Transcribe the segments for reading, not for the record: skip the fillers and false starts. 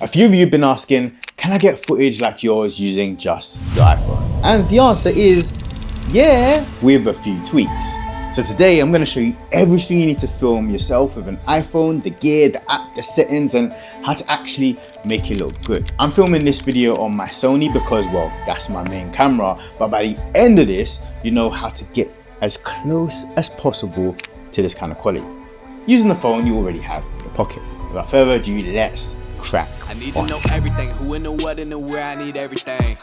A few of you have been asking, can I get footage like yours using just your iPhone? And the answer is yeah, with a few tweaks. So today I'm going to show you everything you need to film yourself with an iPhone, the gear, the app, the settings, and how to actually make it look good. I'm filming this video on my Sony because, well, that's my main camera, but by the end of this, you know how to get as close as possible to this kind of quality. Using the phone you already have in your pocket. Without further ado, let's crack I need to know everything, who and the what and the where, I need everything.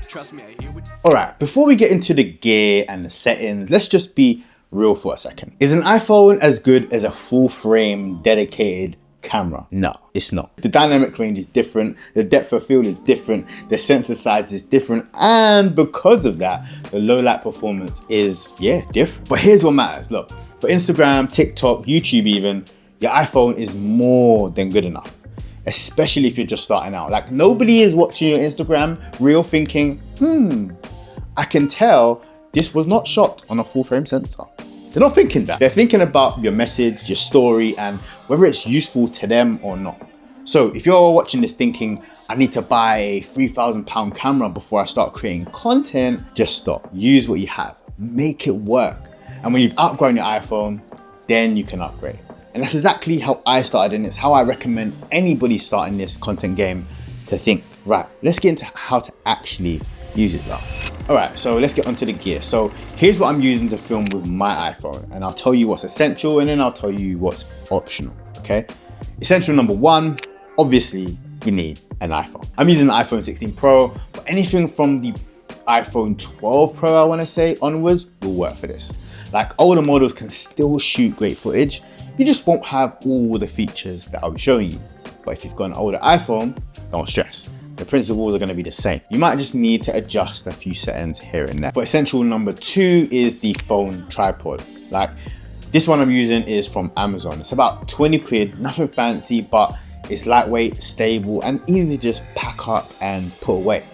Trust me, I hear what you say. Alright, before we get into the gear and the settings, let's just be real for a second. Is an iPhone as good as a full frame dedicated camera? No, it's not. The dynamic range is different, the depth of field is different, the sensor size is different, and because of that, the low light performance is, different. But here's what matters. Look, for Instagram, TikTok, YouTube even, your iPhone is more than good enough. Especially if you're just starting out. Like, nobody is watching your Instagram reel thinking, I can tell this was not shot on a full frame sensor. They're not thinking that. They're thinking about your message, your story, and whether it's useful to them or not. So if you're watching this thinking, I need to buy a £3,000 camera before I start creating content, just stop. Use what you have. Make it work. And when you've outgrown your iPhone, then you can upgrade. And that's exactly how I started, and it's how I recommend anybody starting this content game to think. Right, let's get into how to actually use it now. All right, so let's get onto the gear. So here's what I'm using to film with my iPhone, and I'll tell you what's essential and then I'll tell you what's optional, okay? Essential number one, obviously you need an iPhone. I'm using the iPhone 16 Pro, but anything from the iPhone 12 Pro, I wanna say, onwards will work for this. Like, older models can still shoot great footage, you just won't have all the features that I'll be showing you. But if you've got an older iPhone, don't stress. The principles are gonna be the same. You might just need to adjust a few settings here and there. But essential number two is the phone tripod. Like, this one I'm using is from Amazon. It's about 20 quid, nothing fancy, but it's lightweight, stable, and easy to just pack up and put away.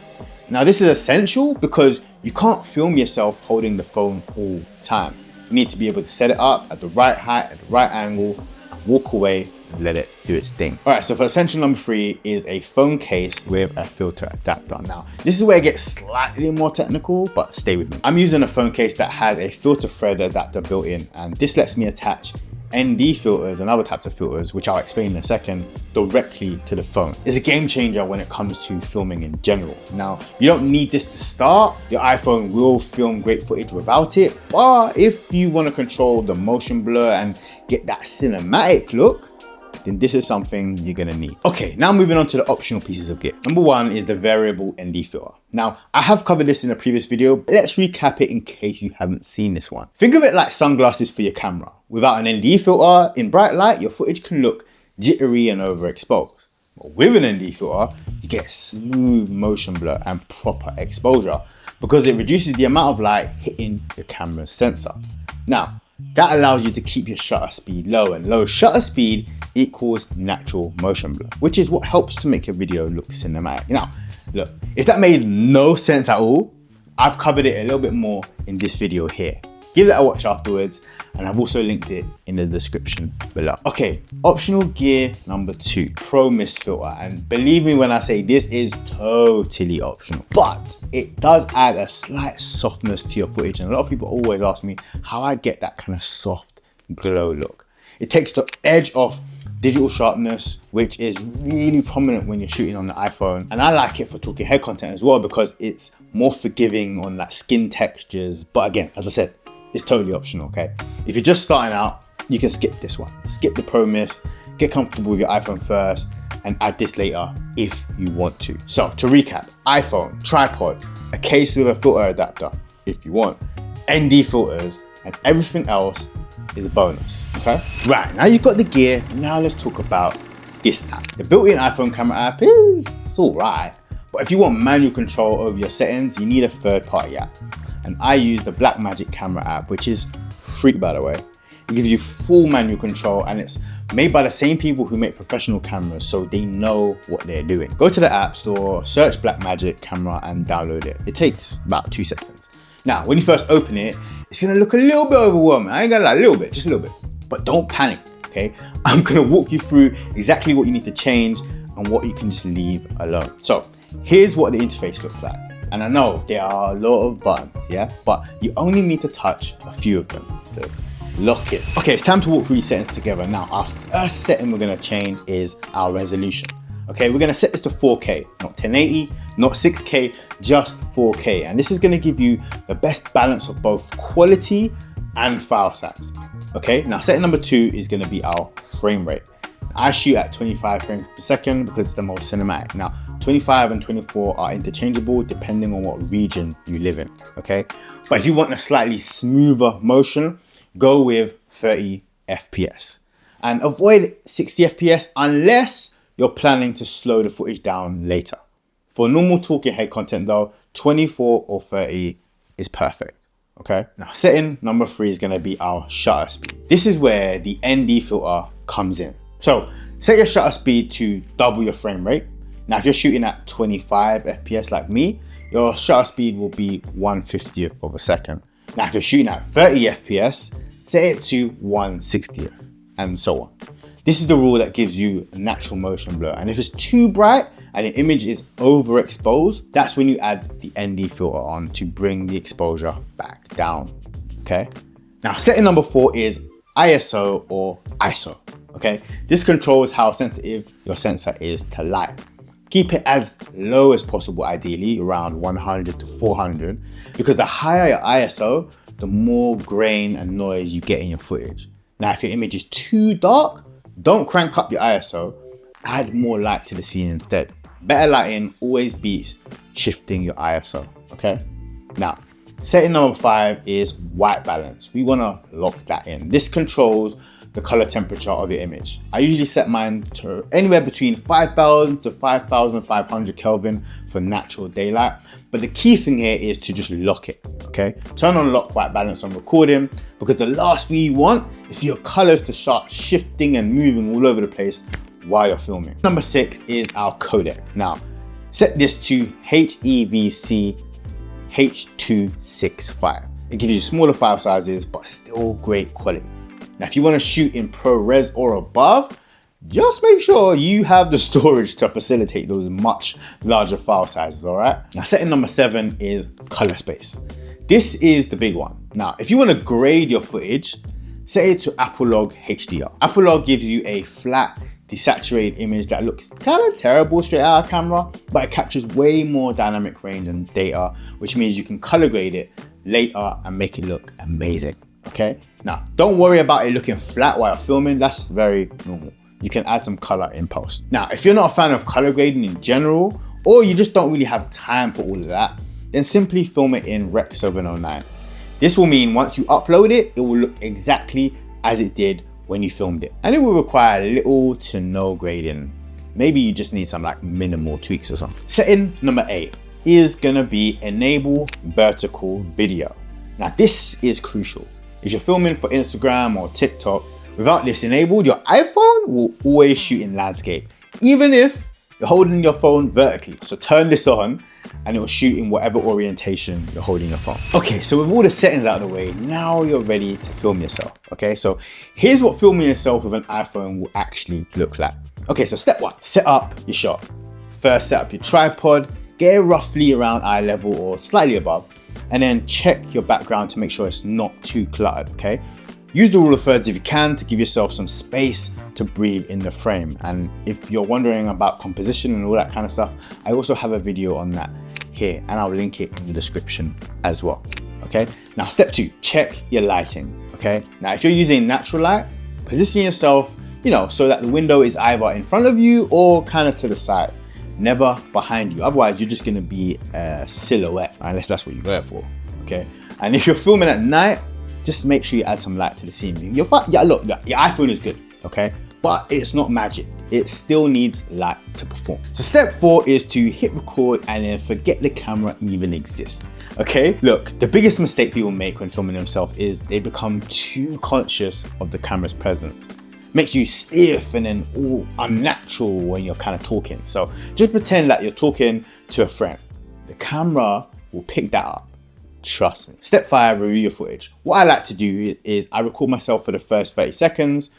Now, this is essential because you can't film yourself holding the phone all the time. You need to be able to set it up at the right height, at the right angle, walk away and let it do its thing. All right, so for essential number three is a phone case with a filter adapter. Now, this is where it gets slightly more technical, but stay with me. I'm using a phone case that has a filter thread adapter built in, and this lets me attach ND filters and other types of filters, which I'll explain in a second, directly to the phone. It's a game changer when it comes to filming in general. Now, you don't need this to start. Your iPhone will film great footage without it, but if you want to control the motion blur and get that cinematic look, then this is something you're gonna need. Okay, now moving on to the optional pieces of gear. Number one is the variable ND filter. Now, I have covered this in a previous video, but let's recap it in case you haven't seen this one. Think of it like sunglasses for your camera. Without an ND filter, in bright light, your footage can look jittery and overexposed. But with an ND filter, you get smooth motion blur and proper exposure because it reduces the amount of light hitting your camera's sensor. Now, that allows you to keep your shutter speed low, and low shutter speed equals natural motion blur, which is what helps to make your video look cinematic. Now, look, if that made no sense at all, I've covered it a little bit more in this video here. Give that a watch afterwards, and I've also linked it in the description below. Okay, optional gear number two, Pro Mist filter. And believe me when I say this is totally optional, but it does add a slight softness to your footage. And a lot of people always ask me how I get that kind of soft glow look. It takes the edge off digital sharpness, which is really prominent when you're shooting on the iPhone. And I like it for talking head content as well because it's more forgiving on that skin textures. But again, as I said, it's totally optional, okay? If you're just starting out, you can skip this one. Skip the Pro Mist, get comfortable with your iPhone first, and add this later if you want to. So to recap, iPhone, tripod, a case with a filter adapter if you want, ND filters, and everything else is a bonus, okay? Right, now you've got the gear, now let's talk about this app. The built-in iPhone camera app is all right, but if you want manual control over your settings, you need a third-party app. And I use the Blackmagic Camera app, which is free, by the way. It gives you full manual control, and it's made by the same people who make professional cameras, so they know what they're doing. Go to the App Store, search Blackmagic Camera and download it. It takes about 2 seconds. Now, when you first open it, it's gonna look a little bit overwhelming. I ain't gonna lie, a little bit, just a little bit. But don't panic, okay? I'm gonna walk you through exactly what you need to change and what you can just leave alone. So here's what the interface looks like. And I know there are a lot of buttons, yeah, but you only need to touch a few of them to lock it. Okay, it's time to walk through these settings together. Now, our first setting we're gonna change is our resolution. Okay, we're gonna set this to 4K, not 1080, not 6K, just 4K. And this is gonna give you the best balance of both quality and file size. Okay, now setting number 2 is gonna be our frame rate. I shoot at 25 frames per second because it's the most cinematic. Now, 25 and 24 are interchangeable depending on what region you live in, okay? But if you want a slightly smoother motion, go with 30 FPS. And avoid 60 FPS unless you're planning to slow the footage down later. For normal talking head content though, 24 or 30 is perfect. Okay, now setting number 3 is gonna be our shutter speed. This is where the ND filter comes in. So set your shutter speed to double your frame rate. Now, if you're shooting at 25 FPS like me, your shutter speed will be 1/50th of a second. Now, if you're shooting at 30 FPS, set it to 1/60th and so on. This is the rule that gives you a natural motion blur. And if it's too bright and the image is overexposed, that's when you add the ND filter on to bring the exposure back down, okay? Now, setting number 4 is ISO or ISO, okay? This controls how sensitive your sensor is to light. Keep it as low as possible, ideally around 100 to 400, because the higher your ISO, the more grain and noise you get in your footage. Now, if your image is too dark, don't crank up your ISO, add more light to the scene instead. Better lighting always beats shifting your ISO, okay? Now, setting number 5 is white balance. We wanna lock that in. This controls the color temperature of your image. I usually set mine to anywhere between 5,000 to 5,500 Kelvin for natural daylight. But the key thing here is to just lock it, okay? Turn on lock white balance on recording, because the last thing you want is for your colors to start shifting and moving all over the place while you're filming. Number 6 is our codec. Now, set this to HEVC H265. It gives you smaller file sizes, but still great quality. Now, if you want to shoot in ProRes or above, just make sure you have the storage to facilitate those much larger file sizes, all right? Now, setting number 7 is color space. This is the big one. Now, if you want to grade your footage, set it to Apolog HDR. Apolog gives you a flat, desaturated image that looks kind of terrible straight out of camera, but it captures way more dynamic range and data, which means you can color grade it later and make it look amazing. Okay, now don't worry about it looking flat while you're filming. That's very normal. You can add some color in post. Now, if you're not a fan of color grading in general, or you just don't really have time for all of that, then simply film it in Rec 709. This will mean once you upload it, it will look exactly as it did when you filmed it. And it will require little to no grading. Maybe you just need some like minimal tweaks or something. Setting number 8 is gonna be enable vertical video. Now, this is crucial. If you're filming for Instagram or TikTok, without this enabled, your iPhone will always shoot in landscape, even if you're holding your phone vertically. So turn this on and it will shoot in whatever orientation you're holding your phone. Okay, so with all the settings out of the way, now you're ready to film yourself, okay? So here's what filming yourself with an iPhone will actually look like. Okay, so step 1, set up your shot. First, set up your tripod, get it roughly around eye level or slightly above, and then check your background to make sure it's not too cluttered, okay? Use the rule of thirds if you can to give yourself some space to breathe in the frame. And if you're wondering about composition and all that kind of stuff, I also have a video on that here, and I'll link it in the description as well, okay? Now, step 2, check your lighting, okay? Now, if you're using natural light, position yourself, so that the window is either in front of you or kind of to the side. Never behind you. Otherwise, you're just gonna be a silhouette, unless that's what you're going for, okay? And if you're filming at night, just make sure you add some light to the scene. Look, your iPhone is good, okay? But it's not magic. It still needs light to perform. So step 4 is to hit record and then forget the camera even exists, okay? Look, the biggest mistake people make when filming themselves is they become too conscious of the camera's presence. Makes you stiff and then all unnatural when you're kind of talking. So just pretend that you're talking to a friend. The camera will pick that up, trust me. Step 5, review your footage. What I like to do is I record myself for the first 30 seconds,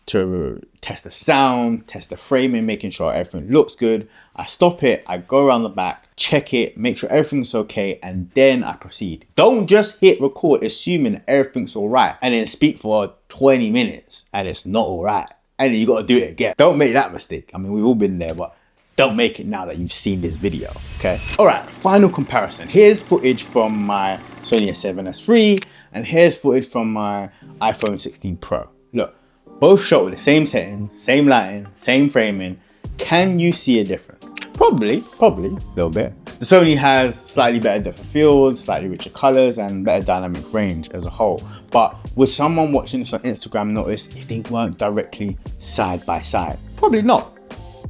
to test the sound, test the framing, making sure everything looks good. I stop it, I go around the back, check it, make sure everything's okay, and then I proceed. Don't just hit record assuming everything's all right and then speak for 20 minutes and it's not all right. And then you got to do it again. Don't make that mistake. I mean, we've all been there, but don't make it now that you've seen this video, okay? All right, final comparison. Here's footage from my Sony A7S III, and here's footage from my iPhone 16 Pro. Look, both shot with the same settings, same lighting, same framing. Can you see a difference? Probably a little bit. The Sony has slightly better depth of field, slightly richer colors, and better dynamic range as a whole. But would someone watching this on Instagram notice if they weren't directly side by side? Probably not.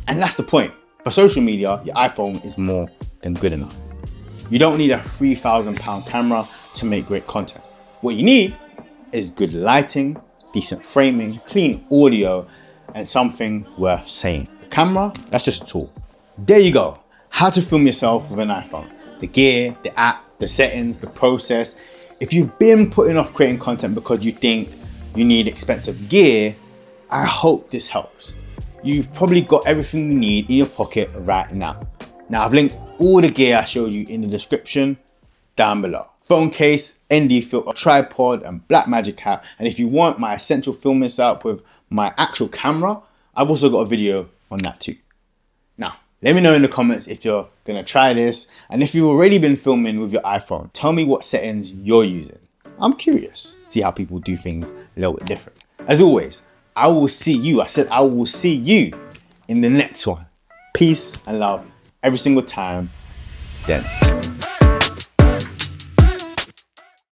And that's the point. For social media, your iPhone is more than good enough. You don't need a £3,000 camera to make great content. What you need is good lighting, decent framing, clean audio, and something worth saying. The camera, that's just a tool. There you go. How to film yourself with an iPhone. The gear, the app, the settings, the process. If you've been putting off creating content because you think you need expensive gear, I hope this helps. You've probably got everything you need in your pocket right now. Now I've linked all the gear I showed you in the description down below. Phone case, ND filter, tripod, and Blackmagic cap. And if you want my essential filming setup with my actual camera, I've also got a video on that too. Now, let me know in the comments if you're gonna try this, and if you've already been filming with your iPhone, tell me what settings you're using. I'm curious, see how people do things a little bit different. As always, I will see you, I will see you in the next one. Peace and love every single time. Dance.